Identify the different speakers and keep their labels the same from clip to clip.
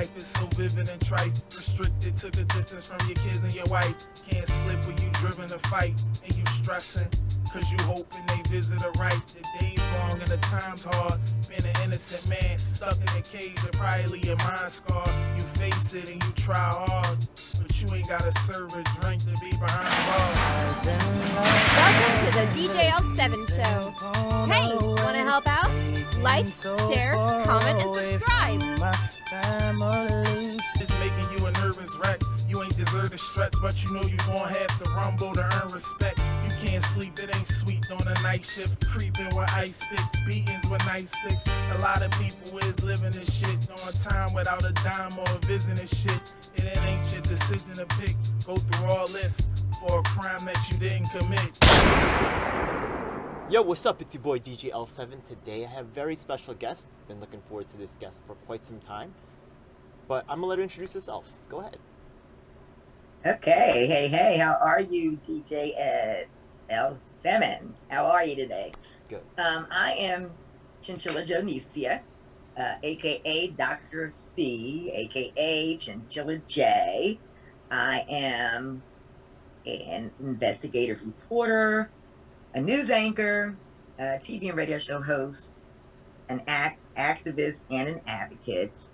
Speaker 1: life is so vivid and trite. Restricted, took a distance from your kids and your wife. Can't slip when you driven to fight and you stressing. Cause you hoping they visit her right. The days long and the time's hard. Been an innocent man stuck in a cage and probably your mind scarred. You face it and you try hard, but you ain't gotta serve a drink to be behind bars.
Speaker 2: Welcome to the DJ L7 show. Hey, wanna help out? Like, share, comment, and subscribe.
Speaker 1: It's making you a nervous wreck. You ain't deserve to stretch, but you know you gon' have to rumble to earn respect. You can't sleep, it ain't sweet on a night shift. Creeping with ice sticks, beatings with night sticks. A lot of people is living this shit on time without a dime or a visit and shit. And it ain't your decision to pick. Go through all this for a crime that you didn't commit.
Speaker 3: Yo, what's up? It's your boy DJ L7. Today I have a very special guest. Been looking forward to this guest for quite some time. But I'm gonna let her introduce herself. Go ahead.
Speaker 4: Okay, hey, how are you, DJ L7? How are you today?
Speaker 3: Good.
Speaker 4: I am Chinchilla Jonesia, aka Dr. C, aka Chinchilla J. I am an investigative reporter, a news anchor, a TV and radio show host, an activist, and an advocate.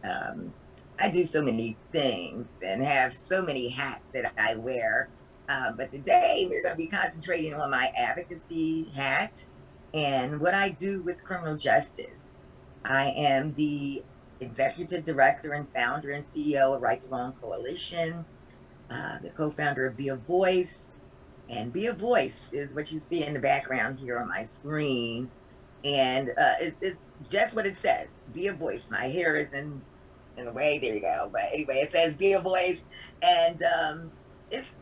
Speaker 4: I do so many things and have so many hats that I wear. But today we're going to be concentrating on my advocacy hat and what I do with criminal justice. I am the executive director and founder and CEO of Right to Wrong Coalition, the co-founder of Be a Voice. And Be a Voice is what you see in the background here on my screen. And it's just what it says, Be a Voice. My hair is in the way, there you go. But anyway, it says Be a Voice. And it's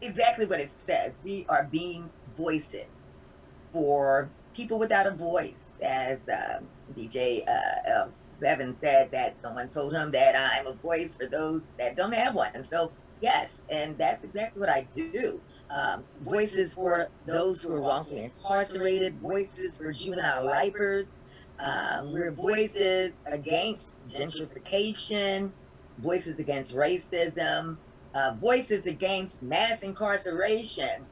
Speaker 4: exactly what it says. We are being voices for people without a voice. As DJ L7 said, that someone told him that I'm a voice for those that don't have one. And so, yes, and that's exactly what I do. Voices for those who are wrongfully incarcerated, voices for juvenile lifers. We're voices against gentrification, voices against racism, voices against mass incarceration,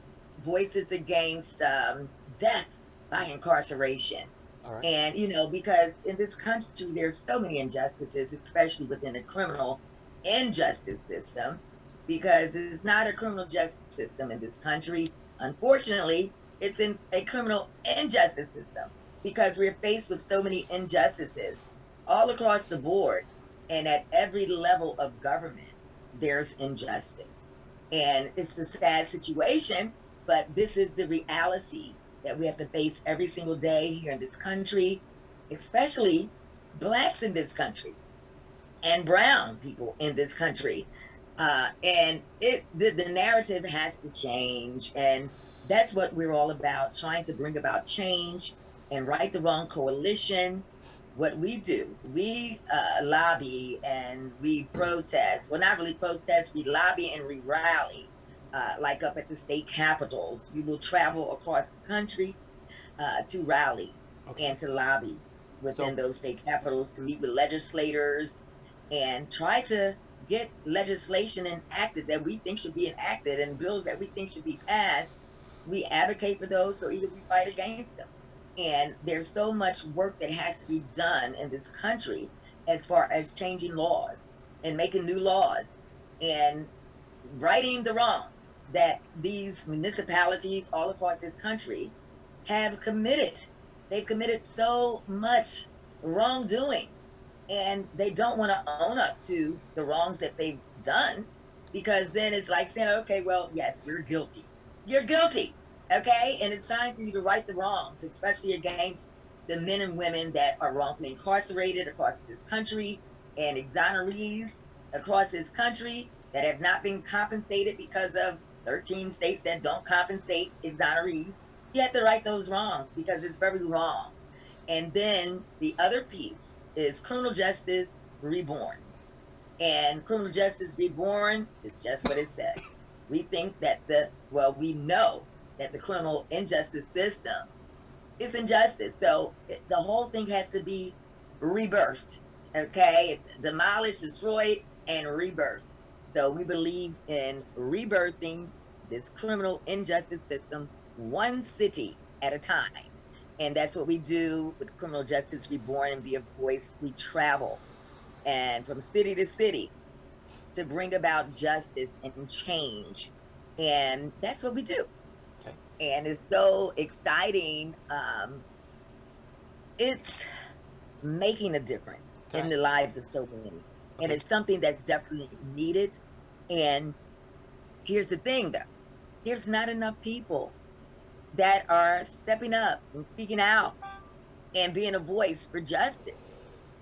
Speaker 4: voices against death by incarceration.
Speaker 3: All right.
Speaker 4: And, because in this country, there's so many injustices, especially within the criminal injustice system, because it's not a criminal justice system in this country. Unfortunately, it's in a criminal injustice system because we're faced with so many injustices all across the board. And at every level of government, there's injustice. And it's a sad situation, but this is the reality that we have to face every single day here in this country, especially Blacks in this country and brown people in this country. And the narrative has to change. And that's what we're all about, trying to bring about change. And Right the Wrong Coalition, what we do, we lobby and we protest. Well, not really protest, we lobby and we rally, like up at the state capitals. We will travel across the country to rally and to lobby within those state capitals, to meet with legislators and try to get legislation enacted that we think should be enacted and bills that we think should be passed. We advocate for those, so either we fight against them. And there's so much work that has to be done in this country as far as changing laws and making new laws and righting the wrongs that these municipalities all across this country have committed. They've committed so much wrongdoing, and they don't want to own up to the wrongs that they've done, because then it's like saying, okay, well, yes, we're guilty. You're guilty. Okay, and it's time for you to right the wrongs, especially against the men and women that are wrongfully incarcerated across this country and exonerees across this country that have not been compensated because of 13 states that don't compensate exonerees. You have to right those wrongs because it's very wrong. And then the other piece is criminal justice reborn. And criminal justice reborn is just what it says. We think that we know that the criminal injustice system is injustice. So the whole thing has to be rebirthed. Okay, demolish, destroy, and rebirth. So we believe in rebirthing this criminal injustice system one city at a time. And that's what we do with Criminal Justice Reborn and Be a Voice. We travel and from city to city to bring about justice and change. And that's what we do.
Speaker 3: Okay.
Speaker 4: And it's so exciting. It's making a difference
Speaker 3: Okay.
Speaker 4: in the lives of so many. And
Speaker 3: Okay.
Speaker 4: it's something that's definitely needed. And here's the thing though, there's not enough people that are stepping up and speaking out and being a voice for justice.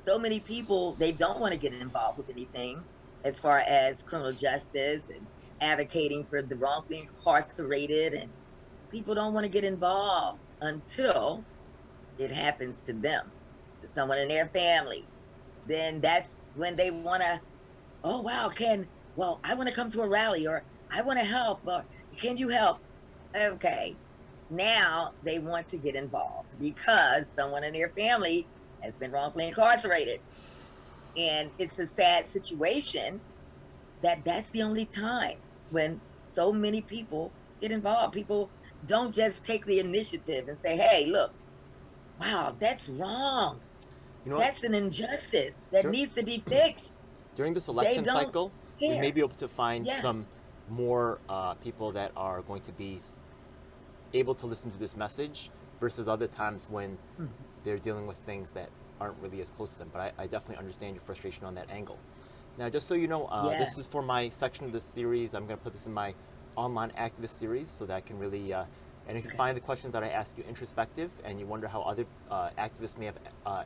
Speaker 4: So many people, they don't want to get involved with anything as far as criminal justice and advocating for the wrongfully incarcerated, and people don't want to get involved until it happens to them, to someone in their family. Then that's when they want to, oh wow, I want to come to a rally, or I want to help, or can you help? Okay, now they want to get involved because someone in their family has been wrongfully incarcerated. And it's a sad situation that that's the only time when so many people get involved. People don't just take the initiative and say, hey, look, wow, that's wrong.
Speaker 3: You know,
Speaker 4: That's an injustice that
Speaker 3: Sure.
Speaker 4: needs to be fixed.
Speaker 3: during this election
Speaker 4: don't
Speaker 3: cycle, we
Speaker 4: care.
Speaker 3: may be able to find
Speaker 4: Yeah.
Speaker 3: some more people that are going to be able to listen to this message versus other times when
Speaker 4: Mhm.
Speaker 3: they're dealing with things that aren't really as close to them. But I definitely understand your frustration on that angle. Now, just so you know,
Speaker 4: Yeah.
Speaker 3: this is for my section of this series. I'm going to put this in my online activist series so that I can really, and if you find the questions that I ask you introspective and you wonder how other activists may have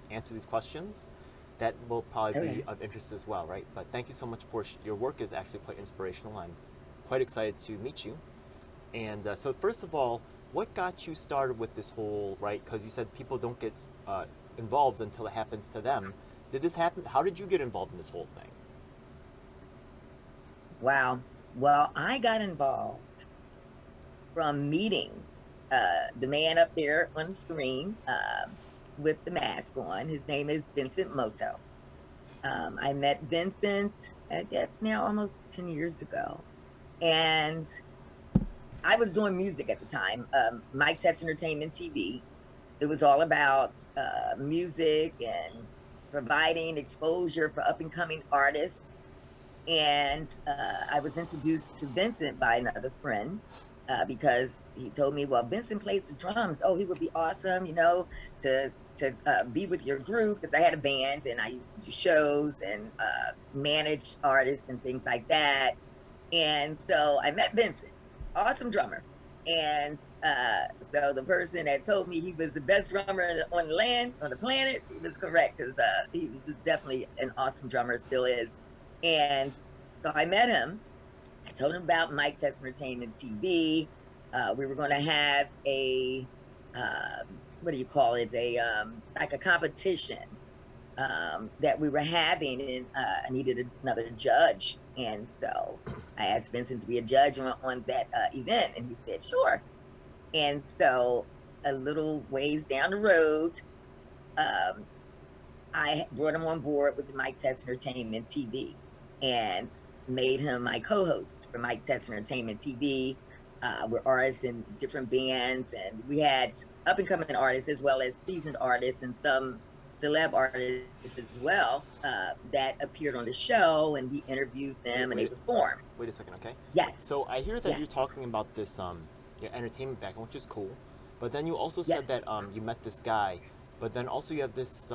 Speaker 3: answered these questions, that will probably be
Speaker 4: Okay.
Speaker 3: of interest as well, right? But thank you so much for your work is actually quite inspirational. I'm quite excited to meet you. And so first of all, what got you started with this whole, right? Because you said people don't get involved until it happens to them. Did this happen? How did you get involved in this whole thing?
Speaker 4: Wow. Well, I got involved from meeting the man up there on the screen with the mask on. His name is Vincent Moto. I met Vincent, I guess now almost 10 years ago. And I was doing music at the time, Mike Test Entertainment TV. It was all about music and providing exposure for up and coming artists. And I was introduced to Vincent by another friend because he told me, well, Vincent plays the drums. Oh, he would be awesome, to be with your group, because I had a band and I used to do shows and manage artists and things like that. And so I met Vincent, awesome drummer. And so the person that told me he was the best drummer on the planet, he was correct, because he was definitely an awesome drummer, still is. And so I met him. I told him about Mike Test Entertainment TV. We were going to have a what do you call it? Like a competition that we were having, and I needed another judge. And so I asked Vincent to be a judge on that event, and he said sure. And so a little ways down the road, I brought him on board with the Mike Test Entertainment TV and made him my co-host for Mike Test Entertainment TV. We're artists in different bands, and we had up-and-coming artists as well as seasoned artists and some celeb artists as well that appeared on the show, and we interviewed them and they performed.
Speaker 3: Wait a second, okay?
Speaker 4: Yes.
Speaker 3: So I hear that
Speaker 4: Yeah.
Speaker 3: you're talking about this your entertainment background, which is cool. But then you also said that you met this guy, but then also you have this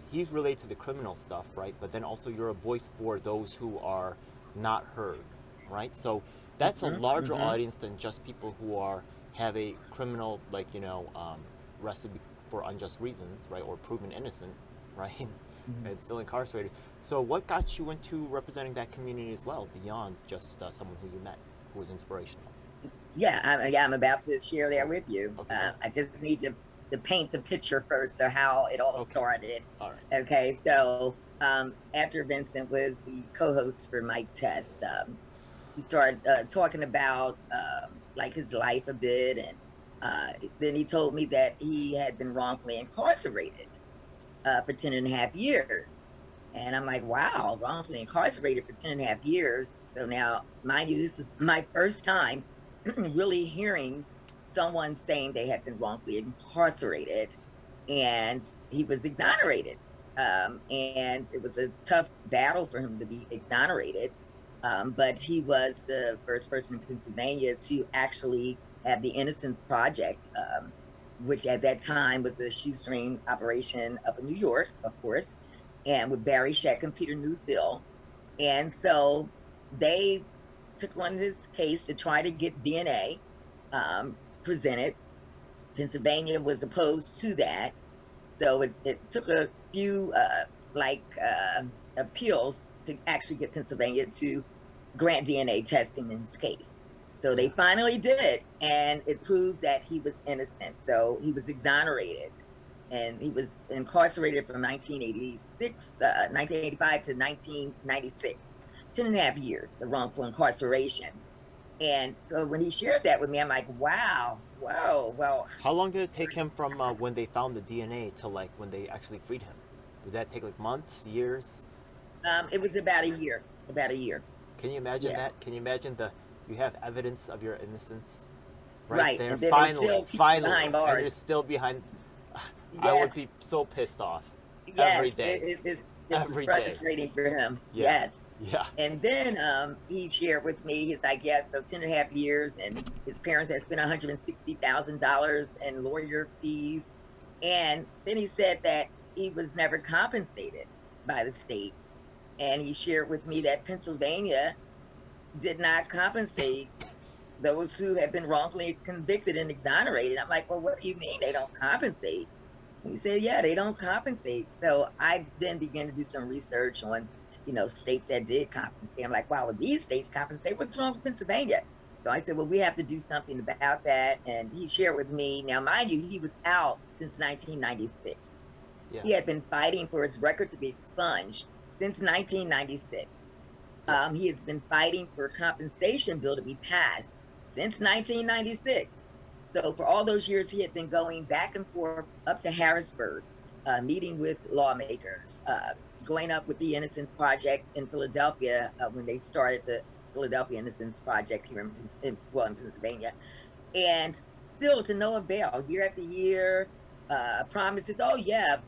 Speaker 3: he's related to the criminal stuff, right? But then also you're a voice for those who are not heard, right? So that's a larger audience than just people who have a criminal, arrested for unjust reasons, right, or proven innocent, right, and still incarcerated. So what got you into representing that community as well, beyond just someone who you met who was inspirational?
Speaker 4: I'm about to share that with you.
Speaker 3: Okay.
Speaker 4: I just need to paint the picture first of how it all started.
Speaker 3: All right.
Speaker 4: Okay, so after Vincent was the co-host for Mike Test, he started talking about like his life a bit, and then he told me that he had been wrongfully incarcerated for 10 and a half years. And I'm like, wow, wrongfully incarcerated for 10 and a half years. So now, mind you, this is my first time really hearing someone saying they had been wrongfully incarcerated, and he was exonerated. And it was a tough battle for him to be exonerated. But he was the first person in Pennsylvania to actually have the Innocence Project, which at that time was a shoestring operation up in New York, of course, and with Barry Scheck and Peter Newfield. And so they took on this case to try to get DNA presented. Pennsylvania was opposed to that. So it took a few appeals to actually get Pennsylvania to grant DNA testing in his case. So they finally did, and it proved that he was innocent. So he was exonerated, and he was incarcerated from 1985 to 1996, 10 and a half years of wrongful incarceration. And so when he shared that with me, I'm like, wow, whoa, well.
Speaker 3: How long did it take him from when they found the DNA to like when they actually freed him? Did that take like months, years?
Speaker 4: It was about a year.
Speaker 3: Can you imagine that? Can you imagine you have evidence of your innocence
Speaker 4: right
Speaker 3: there?
Speaker 4: And then
Speaker 3: finally,
Speaker 4: behind bars.
Speaker 3: And it's still behind.
Speaker 4: Yes.
Speaker 3: I would be so pissed off every day.
Speaker 4: It's
Speaker 3: every
Speaker 4: frustrating for him.
Speaker 3: Yeah.
Speaker 4: Yes.
Speaker 3: Yeah.
Speaker 4: And then he shared with me, he's like, yes, so 10 and a half years, and his parents had spent $160,000 in lawyer fees. And then he said that he was never compensated by the state. And he shared with me that Pennsylvania did not compensate those who have been wrongfully convicted and exonerated. I'm like, well, what do you mean they don't compensate? And he said, yeah, they don't compensate. So I then began to do some research on states that did compensate. I'm like, wow, well, these states compensate. What's wrong with Pennsylvania? So I said, well, we have to do something about that. And he shared with me, now, mind you, he was out since 1996. Yeah. He had been fighting for his record to be expunged since 1996. He has been fighting for a compensation bill to be passed since 1996. So for all those years, he had been going back and forth up to Harrisburg, meeting with lawmakers, going up with the Innocence Project in Philadelphia when they started the Philadelphia Innocence Project here in Pennsylvania, and still to no avail. Year after year, promises. Oh yeah,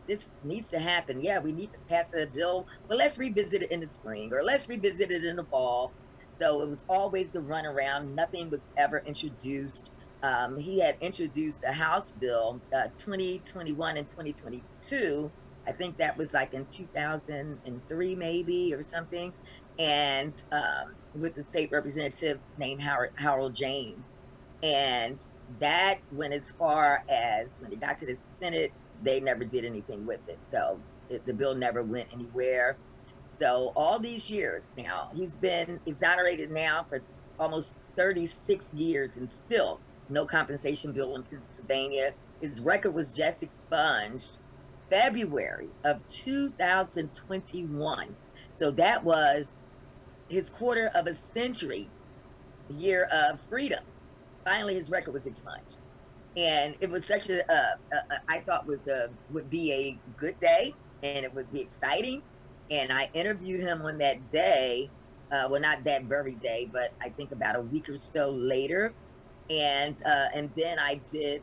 Speaker 4: this needs to happen. Yeah, we need to pass a bill, but let's revisit it in the spring, or let's revisit it in the fall. So it was always the runaround. Nothing was ever introduced. He had introduced a House bill, 2021 and 2022. I think that was like in 2003 maybe or something. And with the state representative named Harold James. And that went as far as when it got to the Senate, they never did anything with it. So the bill never went anywhere. So all these years now, he's been exonerated now for almost 36 years, and still no compensation bill in Pennsylvania. His record was just expunged February of 2021. So that was his quarter of a century year of freedom. Finally, his record was expunged. And it was such I thought would be a good day, and it would be exciting. And I interviewed him on that day, well, not that very day, but I think about a week or so later. And then I did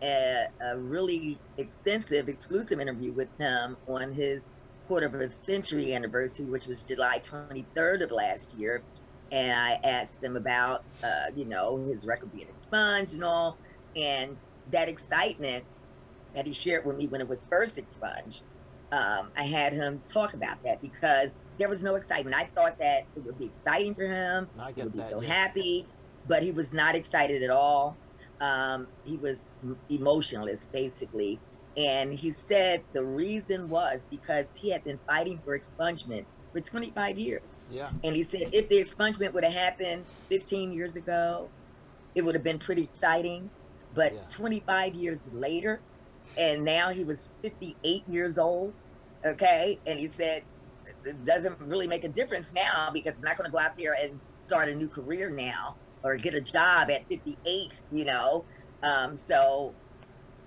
Speaker 4: a really extensive, exclusive interview with him on his quarter of a century anniversary, which was July 23rd of last year. And I asked him about, his record being expunged and all, and that excitement that he shared with me when it was first expunged. I had him talk about that because there was no excitement. I thought that it would be exciting for him. He would be so happy, but he was not excited at all. He was emotionless, basically. And he said the reason was because he had been fighting for expungement for 25 years.
Speaker 3: Yeah. And
Speaker 4: he said if the expungement would have happened 15 years ago, it would have been pretty exciting. But 25 years later, and now he was 58 years old, okay? And he said it doesn't really make a difference now because I'm not going to go out there and start a new career now or get a job at 58, So,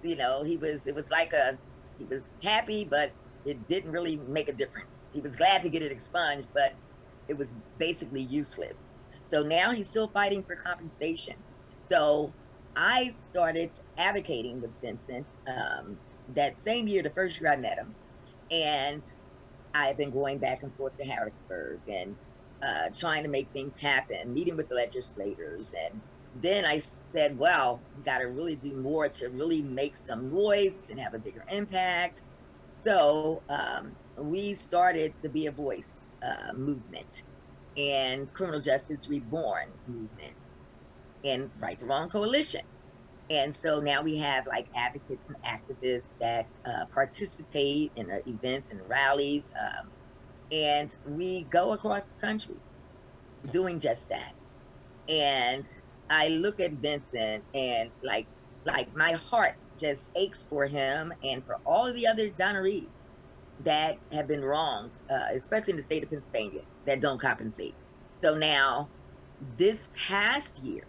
Speaker 4: he was happy, but it didn't really make a difference. He was glad to get it expunged, but it was basically useless. So now he's still fighting for compensation. So I started advocating with Vincent that same year, the first year I met him. And I've been going back and forth to Harrisburg and trying to make things happen, meeting with the legislators. And then I said, well, we got to really do more to really make some noise and have a bigger impact. So we started the Be a Voice movement and Criminal Justice Reborn movement and Right to Wrong Coalition. And so now we have like advocates and activists that participate in events and rallies. And we go across the country doing just that. And I look at Vincent and like my heart just aches for him and for all of the other exonerees that have been wronged, especially in the state of Pennsylvania, that don't compensate. So now, this past year,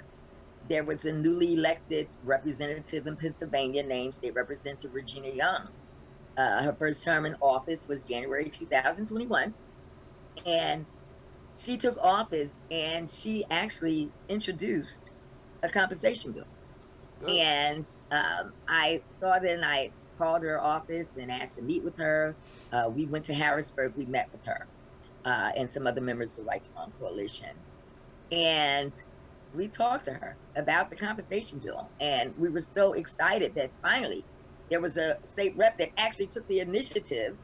Speaker 4: there was a newly elected representative in Pennsylvania named State Representative Regina Young. Her first term in office was January 2021. And she took office and she actually introduced a compensation bill.
Speaker 3: Good.
Speaker 4: And I saw that and I called her office and asked to meet with her. We went to Harrisburg, we met with her and some other members of the Right to Wrong Coalition. And we talked to her about the compensation bill. And we were so excited that finally there was a state rep that actually took the initiative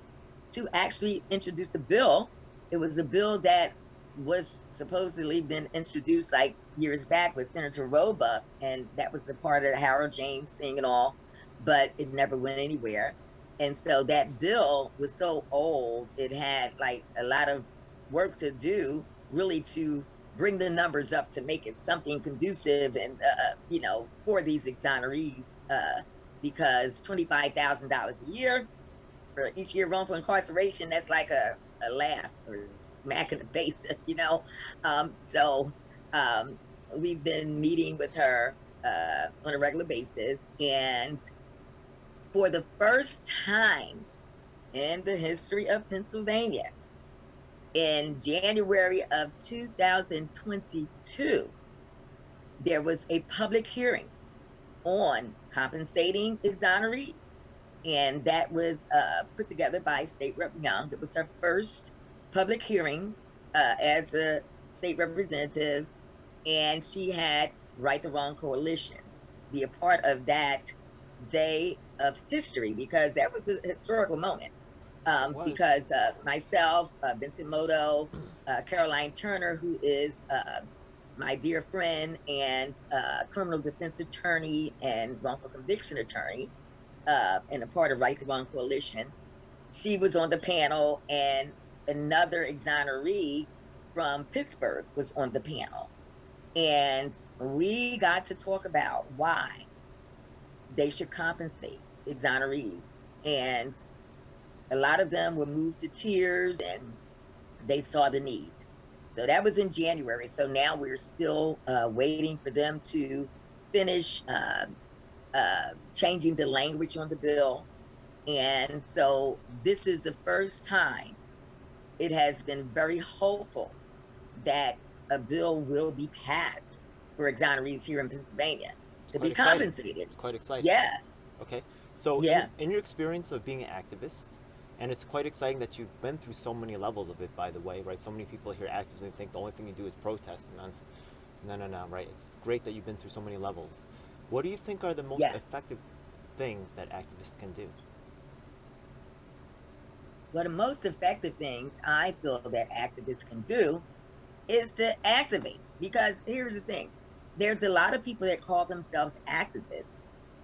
Speaker 4: to actually introduce a bill. It was a bill that was supposedly been introduced like years back with Senator Roebuck, and that was a part of the Harold James thing and all, but it never went anywhere. And so that bill was so old, it had like a lot of work to do really to bring the numbers up to make it something conducive and, for these exonerees, because $25,000 a year for each year wrongful incarceration, that's like a laugh or smack in the face, So we've been meeting with her on a regular basis. And for the first time in the history of Pennsylvania, in January of 2022, there was a public hearing on compensating exonerees. And that was put together by State Rep Young. It was her first public hearing as a state representative. And she had Right the Wrong Coalition be a part of that day of history, because that was a historical moment. Because myself, Vincent Moto, Caroline Turner, who is my dear friend and criminal defense attorney and wrongful conviction attorney, and a part of Right to Wrong Coalition, she was on the panel, and another exoneree from Pittsburgh was on the panel. And we got to talk about why they should compensate exonerees. And a lot of them were moved to tears and they saw the need. So that was in January. So now we're still waiting for them to finish changing the language on the bill. And so this is the first time it has been very hopeful that a bill will be passed for exonerees here in Pennsylvania to be compensated.
Speaker 3: It's quite exciting.
Speaker 4: Yeah.
Speaker 3: Okay. So
Speaker 4: yeah.
Speaker 3: In your experience of being an activist, and it's quite exciting that you've been through so many levels of it, by the way, right? So many people hear activism and think the only thing you do is protest. No, right? It's great that you've been through so many levels. What do you think are the most effective things that activists can do?
Speaker 4: Well, the most effective things I feel that activists can do is to activate. Because here's the thing. There's a lot of people that call themselves activists,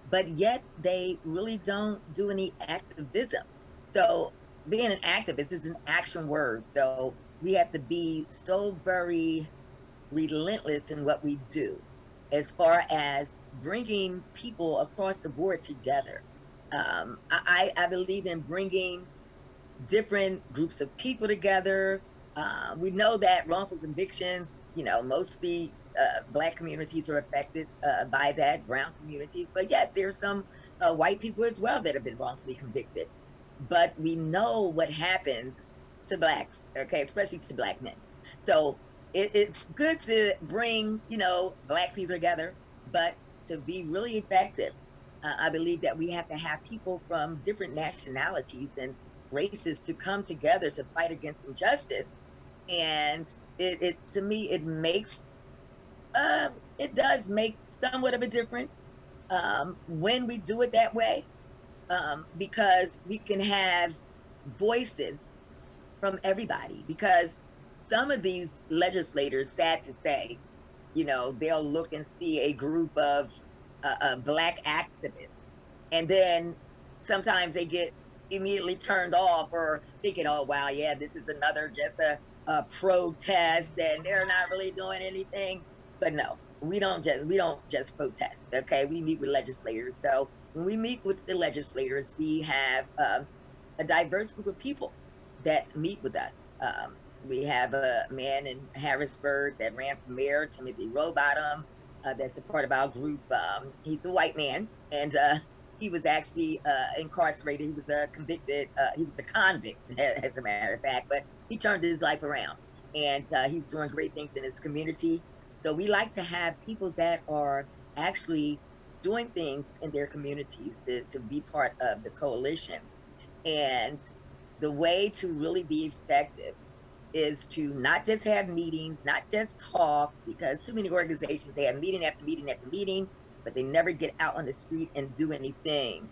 Speaker 4: but yet they really don't do any activism. So being an activist is an action word. So we have to be so very relentless in what we do as far as bringing people across the board together. I believe in bringing different groups of people together. We know that wrongful convictions, mostly Black communities are affected by that, brown communities. But yes, there's some white people as well that have been wrongfully convicted. but we know what happens to blacks, okay, especially to black men. So it's good to bring, black people together, but to be really effective, I believe that we have to have people from different nationalities and races to come together to fight against injustice. And it to me, it does make somewhat of a difference when we do it that way, because we can have voices from everybody. Because some of these legislators, sad to say, they'll look and see a group of black activists, and then sometimes they get immediately turned off or thinking, oh wow, yeah, this is another just a protest, and they're not really doing anything. But no, we don't just protest. Okay, we meet with legislators. So when we meet with the legislators, we have a diverse group of people that meet with us. We have a man in Harrisburg that ran for mayor, Timothy Rowbottom. That's a part of our group. He's a white man, and he was actually incarcerated. He was he was a convict, as a matter of fact, but he turned his life around, and he's doing great things in his community. So we like to have people that are actually doing things in their communities to be part of the coalition. And the way to really be effective is to not just have meetings, not just talk, because too many organizations, they have meeting after meeting after meeting, but they never get out on the street and do anything.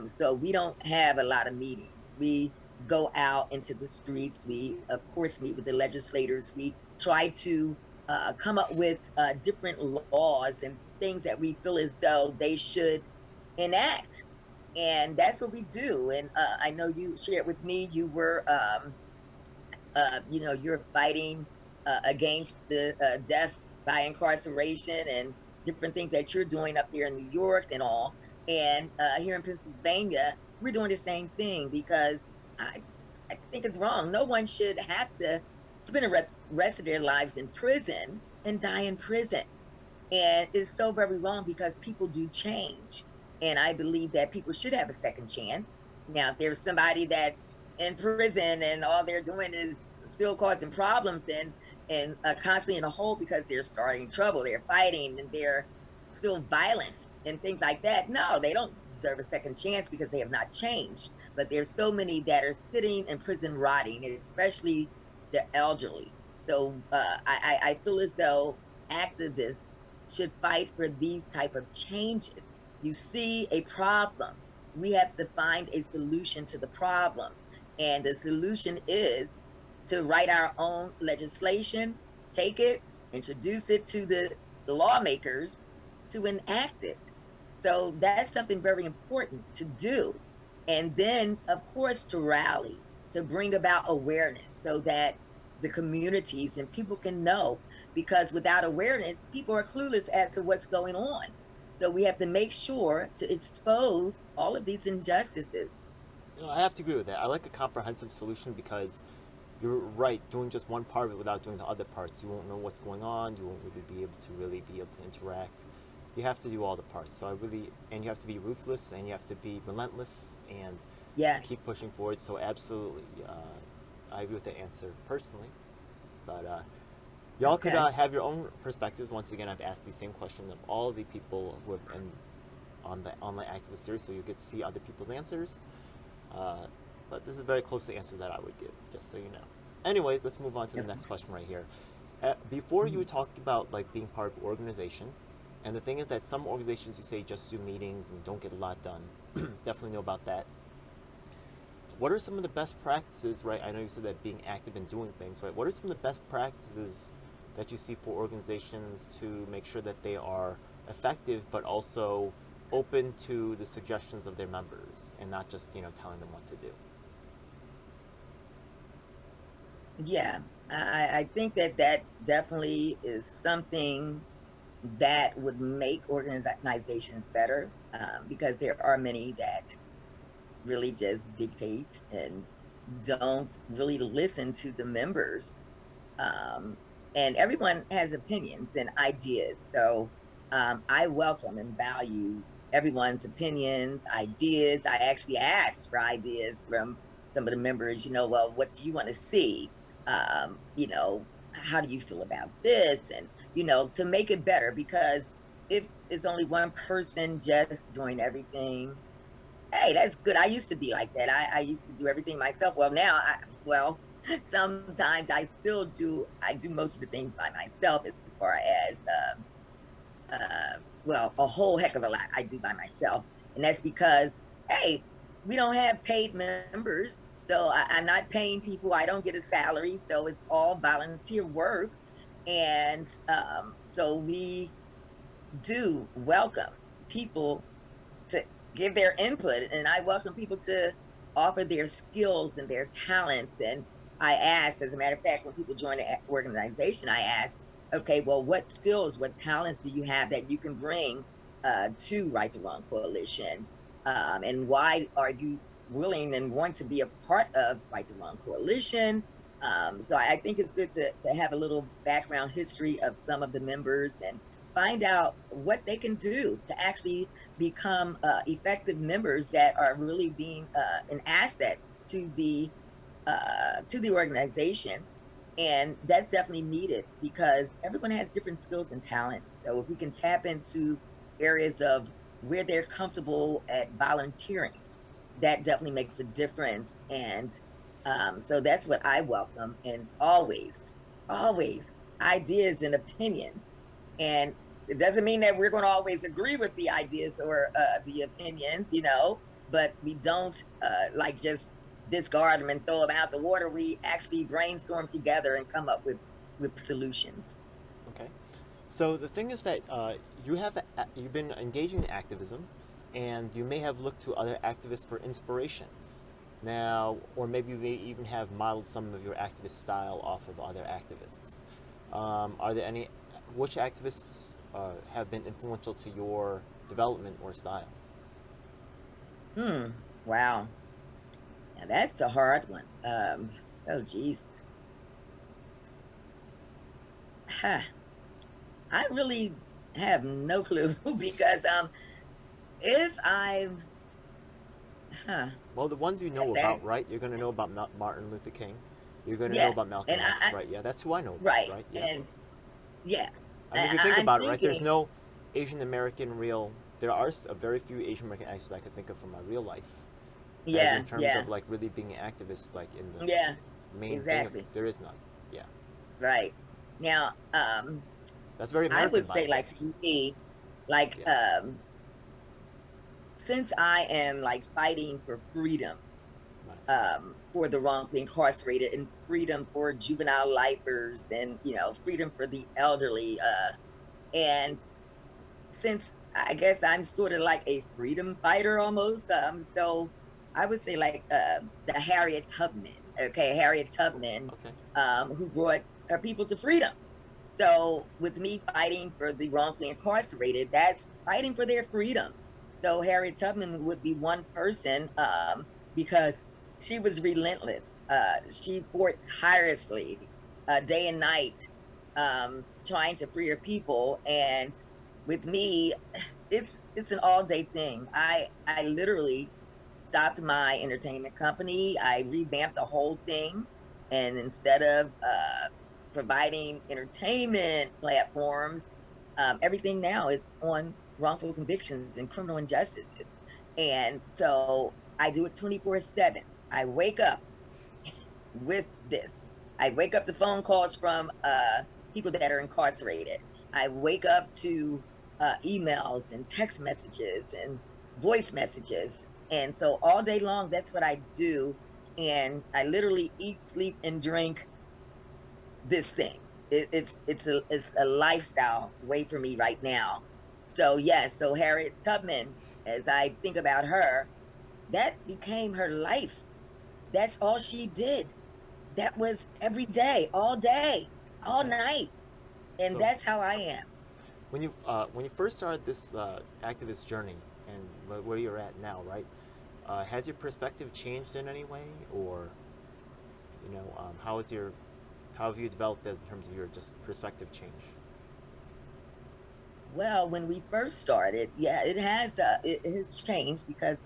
Speaker 4: So we don't have a lot of meetings. We go out into the streets. We, of course, meet with the legislators. We try to come up with different laws and things that we feel as though they should enact. And that's what we do. And I know you shared with me, you were you're fighting against the death by incarceration and different things that you're doing up here in New York and all. And here in Pennsylvania, we're doing the same thing, because I think it's wrong. No one should have to spend the rest of their lives in prison and die in prison. And it's so very wrong, because people do change. And I believe that people should have a second chance. Now, if there's somebody that's in prison and all they're doing is still causing problems and constantly in a hole because they're starting trouble, they're fighting, and they're still violent and things like that, no, they don't deserve a second chance, because they have not changed. But there's so many that are sitting in prison rotting, especially the elderly. So I feel as though activists should fight for these type of changes. You see a problem, we have to find a solution to the problem. And the solution is to write our own legislation, take it, introduce it to the lawmakers to enact it. So that's something very important to do. And then, of course, to rally, to bring about awareness so that the communities and people can know, because without awareness, people are clueless as to what's going on. So we have to make sure to expose all of these injustices.
Speaker 3: I have to agree with that. I like a comprehensive solution, because you're right, doing just one part of it without doing the other parts, you won't know what's going on, you won't really be able to interact. You have to do all the parts. So and you have to be ruthless, and you have to be relentless, and
Speaker 4: Yes.
Speaker 3: keep pushing forward. So absolutely, I agree with the answer personally. But y'all could
Speaker 4: Okay.
Speaker 3: have your own perspectives. Once again, I've asked the same question of all the people who have been on the online activist series, so you get to see other people's answers. But this is very close to the answers that I would give, just so you know. Anyways, let's move on to the next question right here. Before you talked about like being part of an organization, and the thing is that some organizations, you say, just do meetings and don't get a lot done. Definitely know about that. What are some of the best practices, right? I know you said that being active and doing things, right? What are some of the best practices that you see for organizations to make sure that they are effective, but also open to the suggestions of their members, and not just, telling them what to do?
Speaker 4: Yeah, I think that definitely is something that would make organizations better, because there are many that really just dictate and don't really listen to the members. Um, and everyone has opinions and ideas. So I welcome and value everyone's opinions, ideas. I actually asked for ideas from some of the members, well, what do you want to see? How do you feel about this? And, to make it better, because if it's only one person just doing everything, hey, that's good. I used to be like that. I used to do everything myself. Well, now, sometimes I still do. I do most of the things by myself, as far as a whole heck of a lot I do by myself. And that's because, hey, we don't have paid members. So I'm not paying people. I don't get a salary. So it's all volunteer work. And so we do welcome people to give their input. And I welcome people to offer their skills and their talents. And I asked, as a matter of fact, when people join the organization, I asked, okay, well, what skills, what talents do you have that you can bring to Right to Wrong Coalition? And why are you willing and want to be a part of Right to Wrong Coalition? So I think it's good to have a little background history of some of the members and find out what they can do to actually become effective members that are really being an asset to the organization. And that's definitely needed because everyone has different skills and talents. So if we can tap into areas of where they're comfortable at volunteering, that definitely makes a difference. And so that's what I welcome. And always ideas and opinions. And it doesn't mean that we're going to always agree with the ideas or the opinions, but we don't just discard them and throw them out the water. We actually brainstorm together and come up with solutions.
Speaker 3: Okay. So the thing is that you've been engaging in activism, and you may have looked to other activists for inspiration. Now, or maybe you may even have modeled some of your activist style off of other activists. Are there any, which activists have been influential to your development or style?
Speaker 4: Wow. Now that's a hard one. Oh, geez. Huh. I really have no clue because if I've,
Speaker 3: Well, the ones you know about, right? You're going to know about Martin Luther King. You're going to know about Malcolm X, right? Yeah, that's who I know about, right? Yeah.
Speaker 4: And yeah.
Speaker 3: I mean, if you think about it, right? There's no Asian American real. There are a very few Asian American activists I could think of from my real life.
Speaker 4: Yeah.
Speaker 3: In terms of like really being an activist, like in the main thing of, there is none. Yeah.
Speaker 4: Right. Now,
Speaker 3: that's very American.
Speaker 4: I would say, like, for me, like, since I am like fighting for freedom, for the wrongfully incarcerated and freedom for juvenile lifers and, freedom for the elderly. And since I guess I'm sort of like a freedom fighter almost, so I would say like the Harriet Tubman, who brought her people to freedom. So with me fighting for the wrongfully incarcerated, that's fighting for their freedom. So Harriet Tubman would be one person because she was relentless. She fought tirelessly, day and night, trying to free her people. And with me, it's an all-day thing. I literally stopped my entertainment company. I revamped the whole thing, and instead of providing entertainment platforms, everything now is on wrongful convictions and criminal injustices. And so I do it 24/7. I wake up with this. I wake up to phone calls from people that are incarcerated. I wake up to emails and text messages and voice messages. And so all day long, that's what I do. And I literally eat, sleep, and drink this thing. It's a lifestyle way for me right now. So yes, so Harriet Tubman, as I think about her, that became her life. That's all she did. That was every day, all night, and so, that's how I am.
Speaker 3: When you first started this activist journey and where you're at now, right? Has your perspective changed in any way, or how have you developed as in terms of your just perspective change?
Speaker 4: Well, when we first started, yeah, it has changed because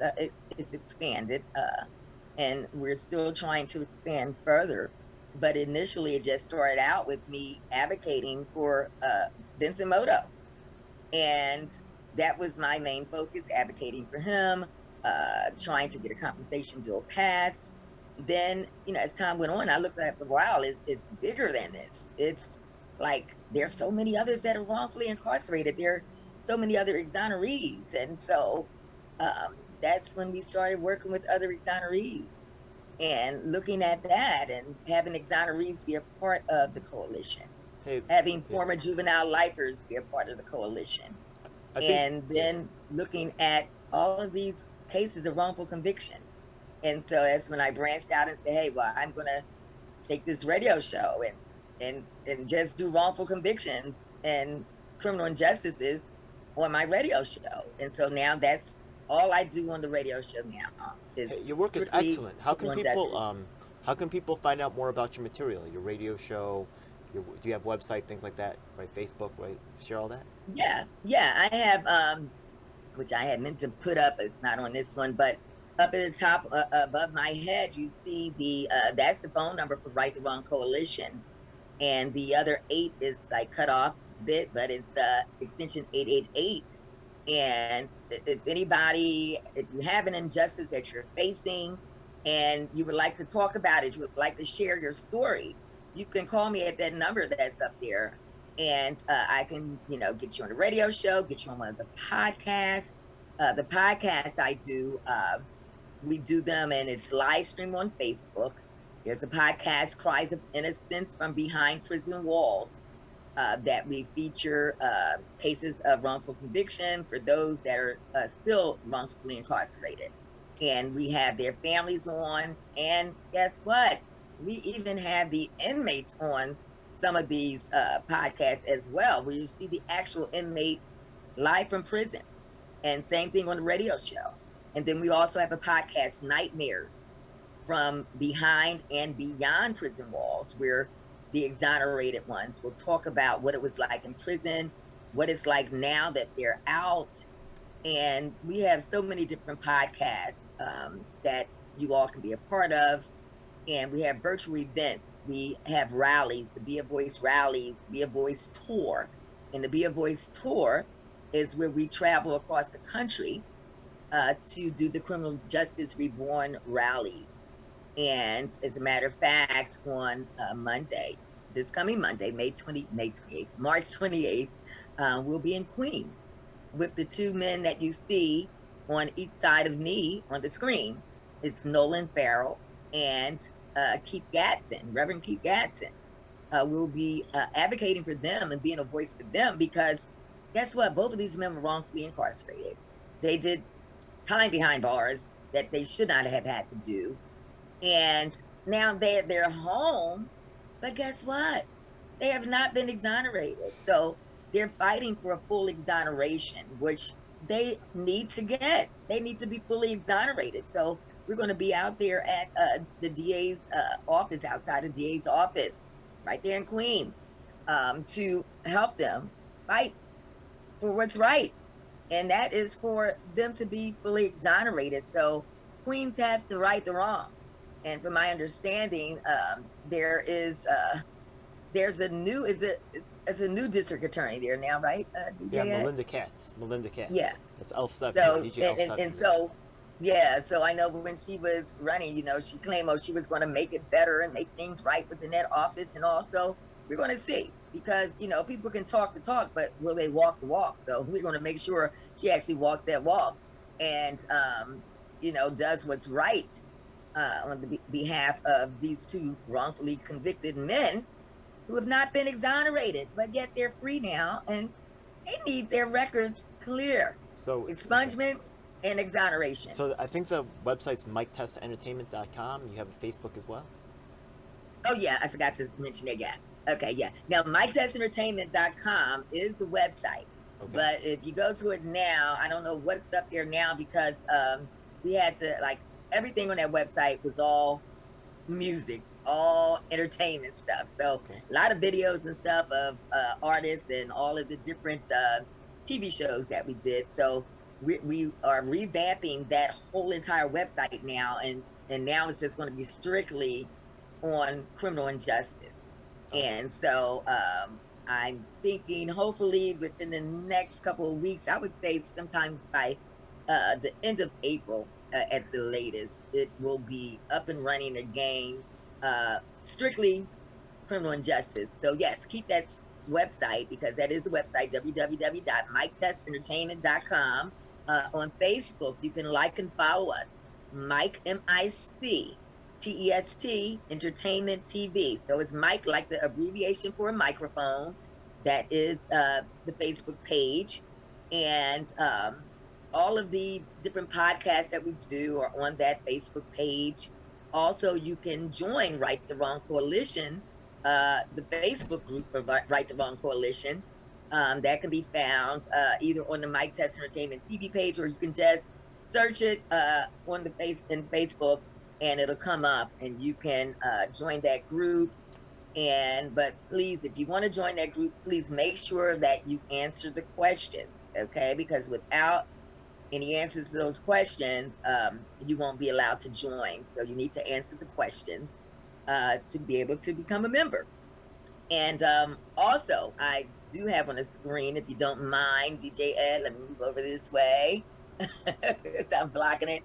Speaker 4: it's expanded, and we're still trying to expand further. But initially, it just started out with me advocating for Vincent Moto, and that was my main focus, advocating for him, trying to get a compensation bill passed. Then, as time went on, I looked at the wow, it's bigger than this. It's like there's so many others that are wrongfully incarcerated. There are so many other exonerees, and so that's when we started working with other exonerees and looking at that and having exonerees be a part of the coalition,
Speaker 3: Hey,
Speaker 4: having
Speaker 3: yeah,
Speaker 4: former juvenile lifers be a part of the coalition,
Speaker 3: I think,
Speaker 4: and
Speaker 3: yeah.
Speaker 4: then looking at all of these cases of wrongful conviction. And so that's when I branched out and said, hey, well, I'm going to take this radio show and just do wrongful convictions and criminal injustices on my radio show. And so now that's all I do on the radio show now is
Speaker 3: Hey, your work is
Speaker 4: strictly
Speaker 3: excellent. How can
Speaker 4: criminal
Speaker 3: people
Speaker 4: injustice.
Speaker 3: how can people find out more about your material, your radio show, do you have website, things like that, right? Facebook, right? Share all that.
Speaker 4: Yeah, I have which I had meant to put up. It's not on this one, but up at the top above my head, you see that's the phone number for Right the Wrong Coalition, and the other 8 is like cut off bit, but it's extension 888. And if you have an injustice that you're facing and you would like to talk about it, you would like to share your story, you can call me at that number that's up there, and I can, get you on the radio show, get you on one of the podcasts. The podcasts I do, we do them, and it's live stream on Facebook. There's a podcast, Cries of Innocence from Behind Prison Walls, that we feature cases of wrongful conviction for those that are still wrongfully incarcerated. And we have their families on. And guess what? We even have the inmates on some of these podcasts as well, where you see the actual inmate live from prison. And same thing on the radio show. And then we also have a podcast, Nightmares from Behind and Beyond Prison Walls, where the exonerated ones will talk about what it was like in prison, what it's like now that they're out. And we have so many different podcasts that you all can be a part of. And we have virtual events. We have rallies, the Be a Voice rallies, Be a Voice tour. And the Be a Voice tour is where we travel across the country to do the Criminal Justice Reborn rallies. And as a matter of fact, on Monday, this coming Monday, March 28th, we'll be in Queens with the 2 men that you see on each side of me on the screen. It's Nolan Farrell and Keith Gatson, Reverend Keith Gatson. We'll be advocating for them and being a voice for them, because guess what? Both of these men were wrongfully incarcerated. They did time behind bars that they should not have had to do. And now they're home, but guess what? They have not been exonerated. So they're fighting for a full exoneration, which they need to get. They need to be fully exonerated. So we're going to be out there at the DA's office, outside the DA's office, right there in Queens, to help them fight for what's right. And that is for them to be fully exonerated. So Queens has to right the wrong. And from my understanding, there's a new district attorney there now, right? DJ
Speaker 3: Yeah, Melinda Katz.
Speaker 4: Yeah.
Speaker 3: That's Elf 7.
Speaker 4: So
Speaker 3: DJ Elf 7.
Speaker 4: and so yeah, so I know when she was running, she claimed she was going to make it better and make things right within that office. And also, we're going to see, because people can talk the talk, but will they walk the walk? So we're going to make sure she actually walks that walk and does what's right on the behalf of these 2 wrongfully convicted men who have not been exonerated, but yet they're free now, and they need their records clear.
Speaker 3: So
Speaker 4: Expungement and exoneration.
Speaker 3: So I think the website's MikeTestEntertainment.com. You have a Facebook as well?
Speaker 4: Oh yeah, I forgot to mention that. Yeah. Okay, yeah. Now MikeTestEntertainment.com is the website.
Speaker 3: Okay.
Speaker 4: But if you go to it now, I don't know what's up there now, because we had to, everything on that website was all music, all entertainment stuff. So
Speaker 3: Okay.
Speaker 4: a lot of videos and stuff of artists and all of the different TV shows that we did. So we are revamping that whole entire website now, and now it's just going to be strictly on criminal injustice.
Speaker 3: Oh,
Speaker 4: And so I'm thinking hopefully within the next couple of weeks, I would say sometime by the end of April at the latest, it will be up and running again, strictly criminal injustice. So yes, keep that website because that is the website, www.mictestentertainment.com. On Facebook, you can like and follow us, Mike, MICTEST, Entertainment TV. So it's Mike, like the abbreviation for a microphone. That is the Facebook page. And all of the different podcasts that we do are on that Facebook page. Also, you can join Right the Wrong Coalition, the Facebook group for Right the Wrong Coalition. That can be found either on the Mike Test Entertainment TV page, or you can just search it on the Facebook, and it'll come up, and you can join that group. But please, if you want to join that group, please make sure that you answer the questions, okay? Because without any answers to those questions, you won't be allowed to join. So you need to answer the questions to be able to become a member. And also, I do have on the screen, if you don't mind, DJ Ed, let me move over this way. I'm blocking it.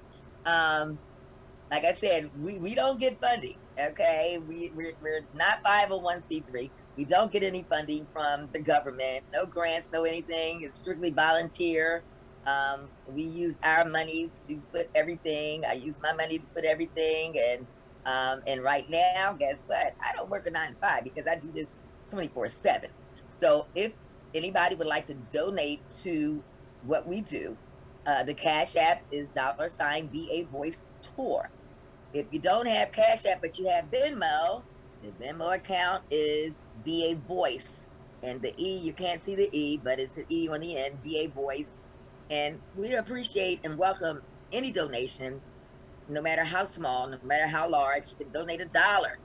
Speaker 4: Like I said, we don't get funding, okay? We're not 501c3. We don't get any funding from the government, no grants, no anything. It's strictly volunteer. We use our monies to put everything. I use my money to put everything. And right now, guess what? I don't work a 9 to 5 because I do this 24/7. So if anybody would like to donate to what we do, the Cash App is $BA Voice Tour. If you don't have Cash App, but you have Venmo, the Venmo account is BA Voice. And the E, you can't see the E, but it's an E on the end, BA Voice. And we appreciate and welcome any donation, no matter how small, no matter how large. You can donate $1.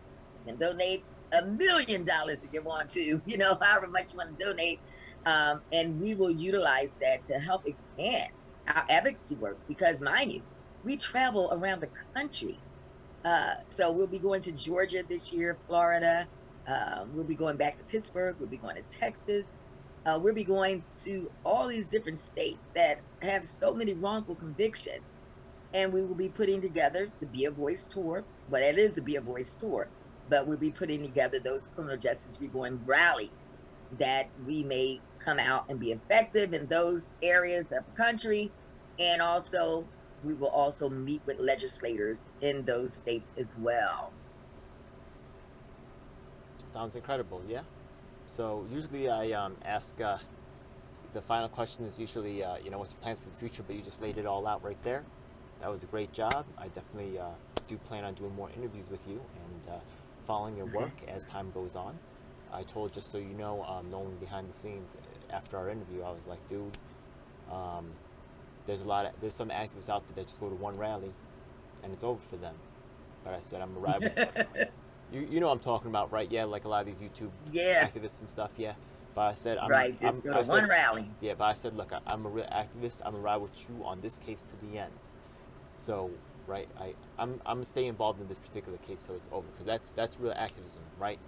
Speaker 4: You can donate $1 million if you want to, however much you want to donate. And we will utilize that to help expand our advocacy work because, mind you, we travel around the country. So we'll be going to Georgia this year, Florida. We'll be going back to Pittsburgh. We'll be going to Texas. We'll be going to all these different states that have so many wrongful convictions. And we will be putting together the Be a Voice Tour. Well, it is the Be a Voice Tour, but we'll be putting together those criminal justice reform rallies that we may come out and be effective in those areas of the country. And also, we will also meet with legislators in those states as well.
Speaker 3: sounds incredible, yeah? So usually I ask, the final question is usually, what's your plans for the future, but you just laid it all out right there. That was a great job. I definitely do plan on doing more interviews with you and following your work as time goes on. I told, just so you know, knowing behind the scenes after our interview, I was like, dude, there's some activists out there that just go to one rally and it's over for them. But I said, I'm a rival. You know what I'm talking about, right? Yeah, like a lot of these YouTube activists and stuff, yeah. But I said,
Speaker 4: go to one rally.
Speaker 3: Yeah, but I said, look, I'm a real activist. I'm gonna ride with you on this case to the end. So, right, I'm gonna stay involved in this particular case till it's over, because that's real activism, right?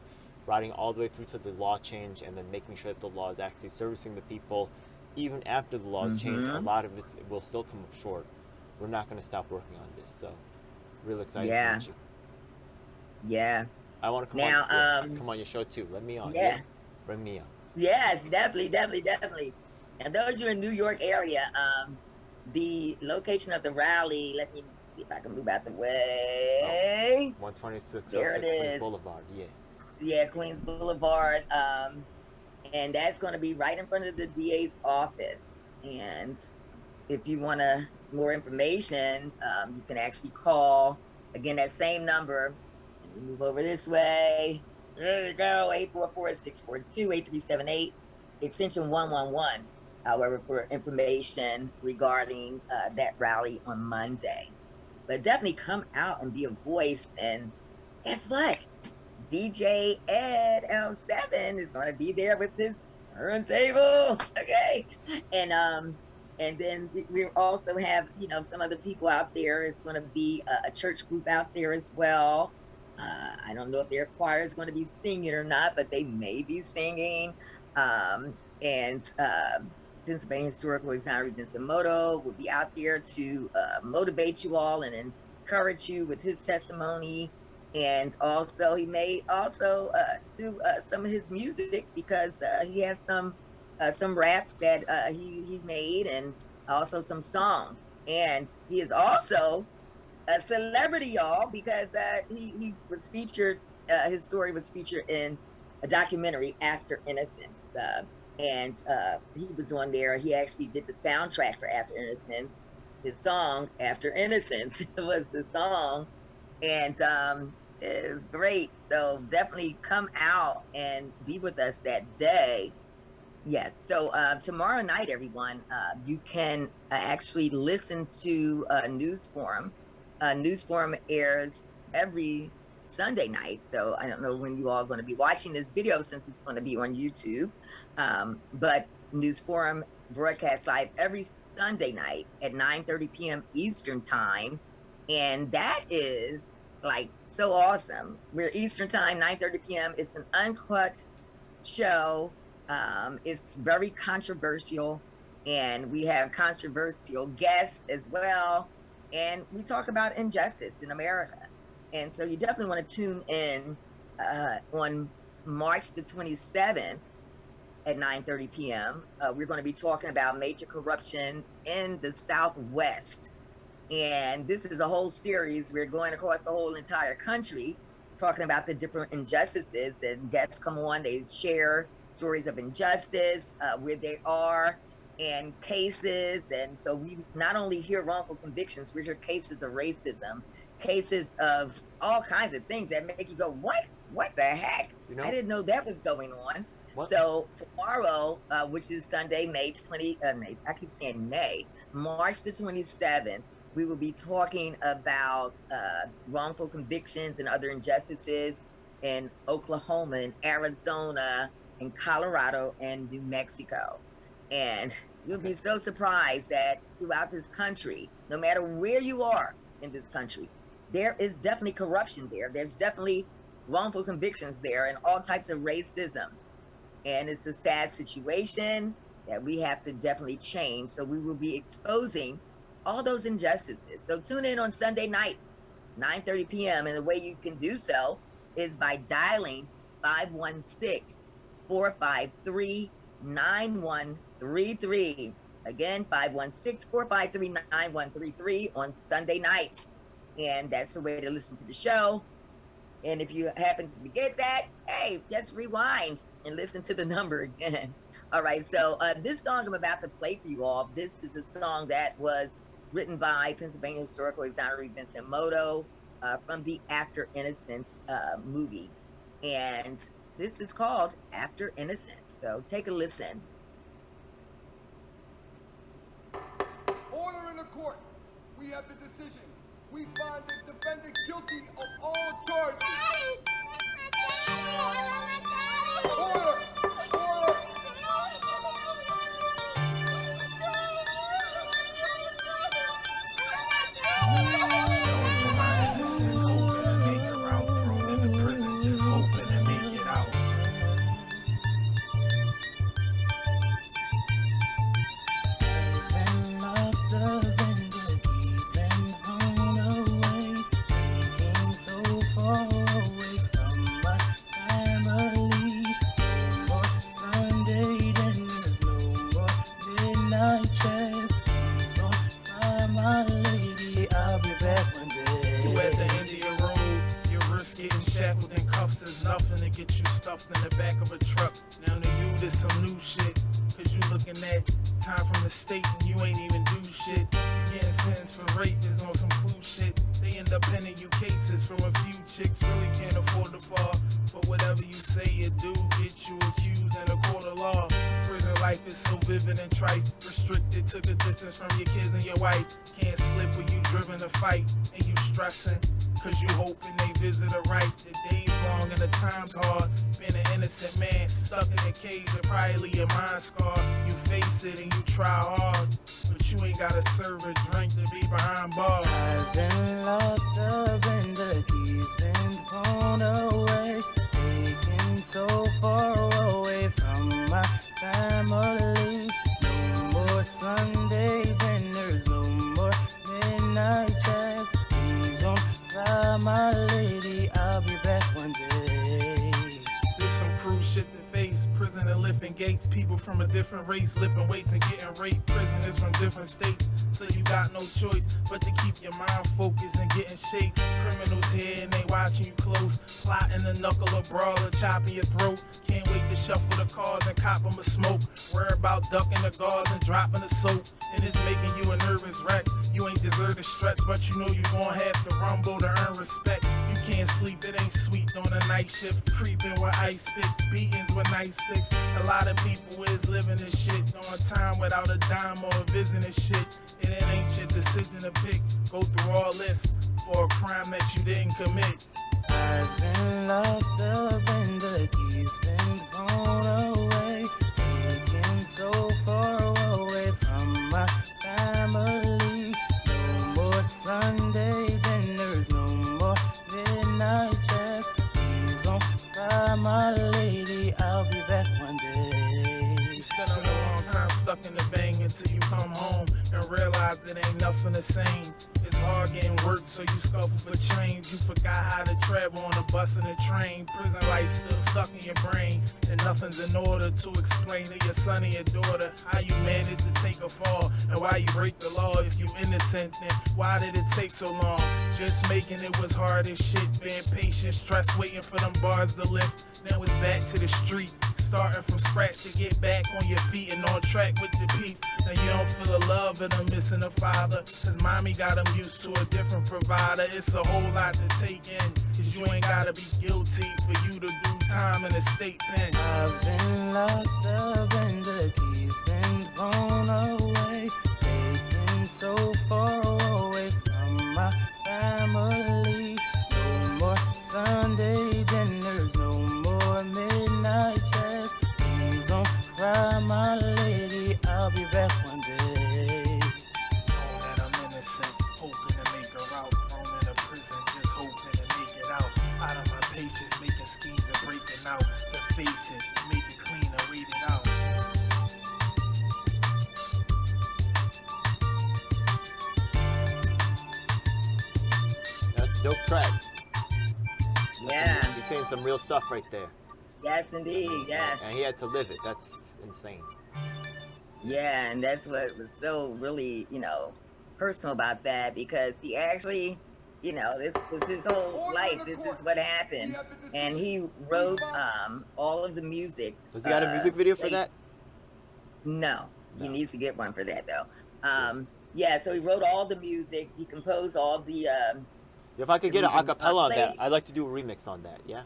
Speaker 3: Riding all the way through to the law change and then making sure that the law is actually servicing the people. Even after the laws change, a lot of it will still come up short. We're not gonna stop working on this, so real excited to meet you.
Speaker 4: Yeah.
Speaker 3: I want to come on your show too. Let me on.
Speaker 4: Yeah.
Speaker 3: Bring me on.
Speaker 4: Yes, definitely. And those who are in New York area, the location of the rally, let me see if I can move out the way.
Speaker 3: 126
Speaker 4: there it is.
Speaker 3: Queens Boulevard, yeah.
Speaker 4: Yeah, Queens Boulevard. And that's going to be right in front of the DA's office. And if you want more information, you can actually call, again, that same number. Move over this way. There you go. 844-642-8378, extension 111. However, for information regarding that rally on Monday. But definitely come out and be a voice. And guess what? DJ Ed L7 is going to be there with his turntable, okay. And then we also have, you know, some other people out there. It's going to be a church group out there as well. I don't know if their choir is going to be singing or not, but they may be singing. And Pennsylvania Historical Exonery Vincent Moto will be out there to motivate you all and encourage you with his testimony. And also, he may also do some of his music because he has some raps that he made, and also some songs. And he is also a celebrity, y'all, because he was featured. His story was featured in a documentary, After Innocence, and he was on there. He actually did the soundtrack for After Innocence. His song After Innocence was the song, and it was great. So definitely come out and be with us that day. Yes. So tomorrow night, everyone, you can actually listen to News Forum. News Forum airs every Sunday night. So I don't know when you all are going to be watching this video since it's going to be on YouTube. But News Forum broadcasts live every Sunday night at 9:30 p.m. Eastern Time. And that is like so awesome. We're Eastern Time, 9:30 p.m. It's an uncut show. It's very controversial, and we have controversial guests as well. And we talk about injustice in America. And so you definitely want to tune in on March the 27th at 9:30 p.m. We're going to be talking about major corruption in the Southwest. And this is a whole series. We're going across the whole entire country talking about the different injustices, and guests come on, they share stories of injustice, where they are, and cases. And so we not only hear wrongful convictions, we hear cases of racism, cases of all kinds of things that make you go, what the heck? You know, I didn't know that was going on. What? So tomorrow, which is Sunday, March the 27th, we will be talking about wrongful convictions and other injustices in Oklahoma and Arizona and Colorado and New Mexico. And you'll be so surprised that throughout this country, no matter where you are in this country, there is definitely corruption there. There's definitely wrongful convictions there and all types of racism. And it's a sad situation that we have to definitely change. So we will be exposing all those injustices. So tune in on Sunday nights, 9:30 p.m. And the way you can do so is by dialing 516-453-9133. Again, 516-453-9133 on Sunday nights. And that's the way to listen to the show. And if you happen to forget that, hey, just rewind and listen to the number again. All right, so this song I'm about to play for you all, this is a song that was written by Pennsylvania Historical Exonery Vincent Moto from the After Innocence movie. And this is called After Innocence. So take a listen.
Speaker 5: Order in the court. We have the decision. We find the defendant guilty of all charges. Order! Order!
Speaker 1: In the back of a truck. Now to you, this some new shit. Cause you looking at time from the state and you ain't even do shit. You getting sentenced for rape is on some clue shit. They end up penning you cases from a few chicks. Really can't afford to fall. But whatever you say you do, get you accused in a court of law. Prison life is so vivid and trite. Restricted, took a distance from your kids and your wife. Can't slip when you driven to fight and you stressing. Cause you hoping they visit her right. The day's long and the time's hard. Been an innocent man stuck in a cage that probably leave your mind scarred. You face it and you try hard, but you ain't gotta serve a drink to be behind bars.
Speaker 6: I've been locked up and the keys been thrown away, taken so far away from my family. No more Sunday dinners, no more midnight chats. Please don't cry, my lady, I'll be back one day.
Speaker 1: There's some cruise shit to face. Prison and lifting gates. People from a different race lifting weights and getting raped. Prisoners from different states. So you got no choice but to keep your mind focused and get in shape. Criminals here and they watching you close. Plotting a knuckle, a brawler, chopping your throat. Can't wait to shuffle the cards and cop 'em a smoke. Worry about ducking the guards and dropping the soap. And it's making you a nervous wreck. You ain't deserve to stretch, but you know you gon' have to rumble to earn respect. You can't sleep, it ain't sweet on a night shift. Creeping with ice picks, beatings with nice sticks. A lot of people is living this shit on time without a dime or a visiting this shit. And it ain't your decision to pick. Go through all this for a crime that you didn't commit.
Speaker 6: I've been locked up and the keys been thrown away, taken so far away from my family. No more Sunday dinners, no more midnight chats. Please don't cry, my lady, I'll be back one day.
Speaker 1: You spend a long time stuck in the bang until you come home and realize it ain't nothing the same. It's hard getting work, so you scuffle for change. You forgot how to travel on a bus and a train. Prison life still stuck in your brain, and nothing's in order to explain to your son and your daughter how you managed to take a fall and why you break the law. If you innocent, then why did it take so long? Just making it was hard as shit. Being patient, stress, waiting for them bars to lift. Now it's back to the street, starting from scratch to get back on your feet and on track with your peeps. Now you don't feel the love of them missing a father, cause mommy got them used to a different provider. It's a whole lot to take in, cause you ain't gotta be guilty for you to do time in a state pen.
Speaker 6: I've been locked up and the keys been thrown away, taken so far away from my family. No more Sunday dinners, no more midnight chats. Please don't cry, my lady, I'll be back one day.
Speaker 1: Knowing that I'm innocent, hoping to make her out. Thrown in a prison, just hoping to make it out. Out of my patience, making schemes and breaking out. To face it, make it clean and wait it out.
Speaker 3: That's a dope track.
Speaker 4: Yeah.
Speaker 3: He's saying some real stuff right there.
Speaker 4: Yes, indeed. Yes.
Speaker 3: And he had to live it. That's insane.
Speaker 4: Yeah, and that's what was so really, personal about that, because he actually, this was his whole life. This is what happened. And he wrote all of the music.
Speaker 3: Does he got a music video for that?
Speaker 4: No. He needs to get one for that, though. Yeah, so he wrote all the music. He composed all the...
Speaker 3: If I could get an acapella on that,
Speaker 4: played.
Speaker 3: I'd like to do a remix on that, yeah?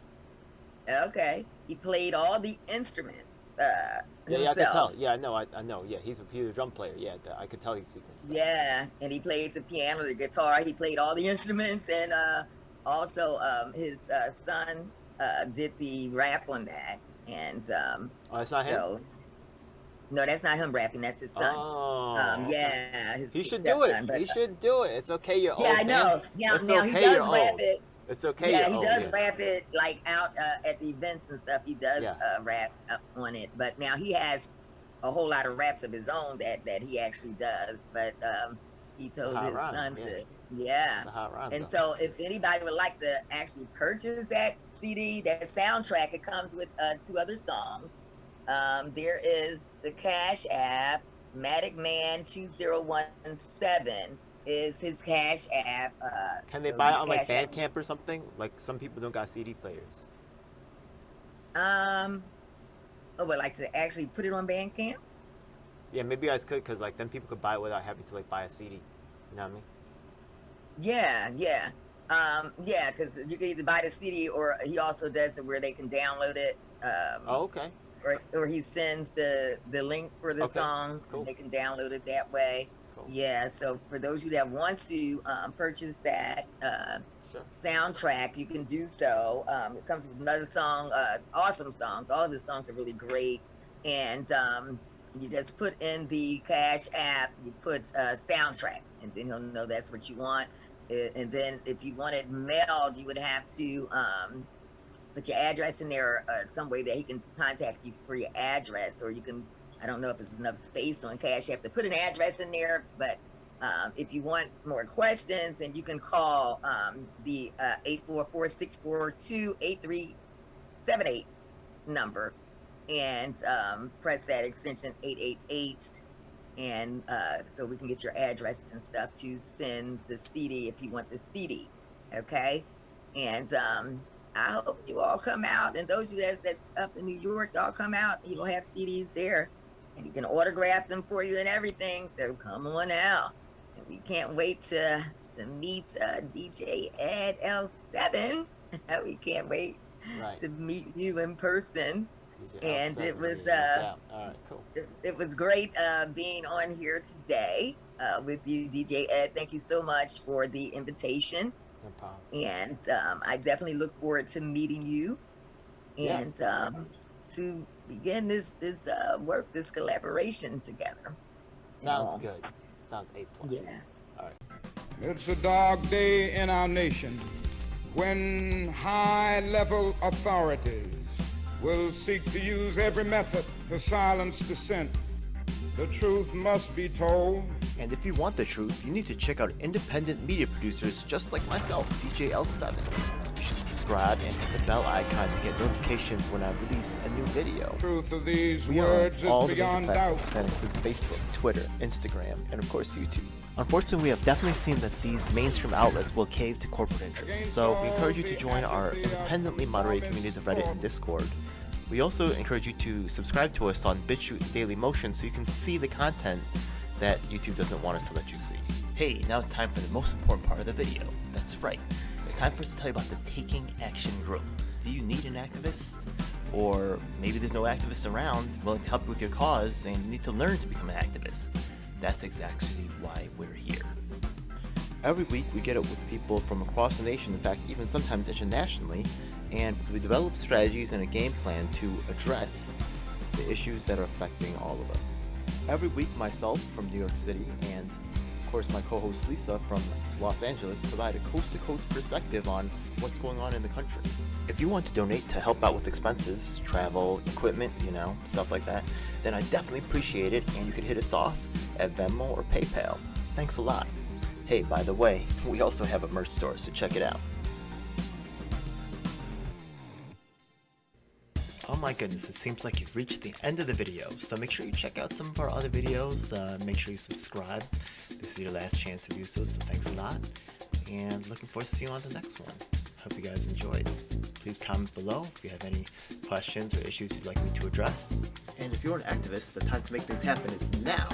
Speaker 4: Okay. He played all the instruments.
Speaker 3: Yeah, I can tell. Yeah, I know. Yeah, he's a drum player. Yeah, I could tell he's sequenced.
Speaker 4: Yeah, and he played the piano, the guitar. He played all the instruments, and also his son did the rap on that. And
Speaker 3: oh, that's not him.
Speaker 4: so, no, that's not him rapping. That's his son.
Speaker 3: Oh,
Speaker 4: yeah, his
Speaker 3: he should do it.
Speaker 4: stepson, but,
Speaker 3: He should do it. It's okay, you're old.
Speaker 4: Yeah, I know.
Speaker 3: Man. It's
Speaker 4: Now
Speaker 3: okay,
Speaker 4: he does
Speaker 3: you're
Speaker 4: rap
Speaker 3: old.
Speaker 4: it.
Speaker 3: It's okay.
Speaker 4: Yeah,
Speaker 3: you're
Speaker 4: he
Speaker 3: old,
Speaker 4: does rap it like out at the events and stuff. He does rap up on it, but now he has a whole lot of raps of his own that he actually does. But he told his son to,
Speaker 3: It's a hot rhyme,
Speaker 4: And
Speaker 3: though.
Speaker 4: so if anybody would like to actually purchase that CD, that soundtrack, it comes with 2 other songs. There is the Cash App, Matic Man 2017. Is his Cash App.
Speaker 3: Can they buy it on like Bandcamp or something? Like some people don't got CD players.
Speaker 4: But like to actually put it on Bandcamp?
Speaker 3: Yeah, maybe you guys could, cause like then people could buy it without having to like buy a CD. You know what I mean?
Speaker 4: Yeah. Yeah, because you can either buy the CD, or he also does it where they can download it.
Speaker 3: Oh, okay.
Speaker 4: Or he sends the link for the song.
Speaker 3: Cool.
Speaker 4: They can download it that way.
Speaker 3: Cool.
Speaker 4: Yeah, so for those of you that want to purchase that, soundtrack, you can do so. It comes with another song, awesome songs. All of his songs are really great. And you just put in the Cash App, you put soundtrack, and then he'll know that's what you want. And then if you want it mailed, you would have to put your address in there some way that he can contact you for your address, or you can, I don't know if there's enough space on Cash App to put an address in there, but if you want more questions, then you can call the 844-642-8378 number and press that extension 888, and so we can get your address and stuff to send the CD if you want the CD, okay? And I hope you all come out, and those of you that's up in New York, y'all come out. He'll have CDs there, and you can autograph them for you and everything, so come on out. And we can't wait to meet DJ Ed L7. We can't wait to meet you in person. And it was
Speaker 3: all right, cool.
Speaker 4: It was great being on here today with you, DJ Ed. Thank you so much for the invitation.
Speaker 3: No problem.
Speaker 4: And I definitely look forward to meeting you and to begin this work, this collaboration together.
Speaker 3: Sounds good. Sounds A+.
Speaker 4: Yeah.
Speaker 3: All right.
Speaker 7: It's a dark day in our nation when high-level authorities will seek to use every method to silence dissent. The truth must be told.
Speaker 3: And if you want the truth, you need to check out independent media producers just like myself, DJ L7. You should subscribe and hit the bell icon to get notifications when I release a new video.
Speaker 7: Truth of these
Speaker 3: We are
Speaker 7: words
Speaker 3: on all
Speaker 7: is
Speaker 3: the major
Speaker 7: beyond
Speaker 3: platforms.
Speaker 7: doubt.
Speaker 3: That includes Facebook, Twitter, Instagram, and of course YouTube. Unfortunately, we have definitely seen that these mainstream outlets will cave to corporate interests, so we encourage you to join our independently moderated communities of Reddit and Discord. We also encourage you to subscribe to us on BitChute Daily Motion so you can see the content that YouTube doesn't want us to let you see. Hey, now it's time for the most important part of the video. That's right. It's time for us to tell you about the Taking Action group. Do you need an activist? Or maybe there's no activists around willing to help you with your cause and you need to learn to become an activist. That's exactly why we're here. Every week we get up with people from across the nation, in fact even sometimes internationally, and we develop strategies and a game plan to address the issues that are affecting all of us. Every week myself from New York City and of course my co-host Lisa from Los Angeles provide a coast-to-coast perspective on what's going on in the country. If you want to donate to help out with expenses, travel, equipment, stuff like that, then I definitely appreciate it, and you could hit us off at Venmo or PayPal. Thanks a lot. Hey, by the way, we also have a merch store, so check it out. Oh my goodness, it seems like you've reached the end of the video, so make sure you check out some of our other videos, make sure you subscribe. This is your last chance to do so thanks a lot, and looking forward to seeing you on the next one. Hope you guys enjoyed. Please comment below if you have any questions or issues you'd like me to address. And if you're an activist, the time to make things happen is now.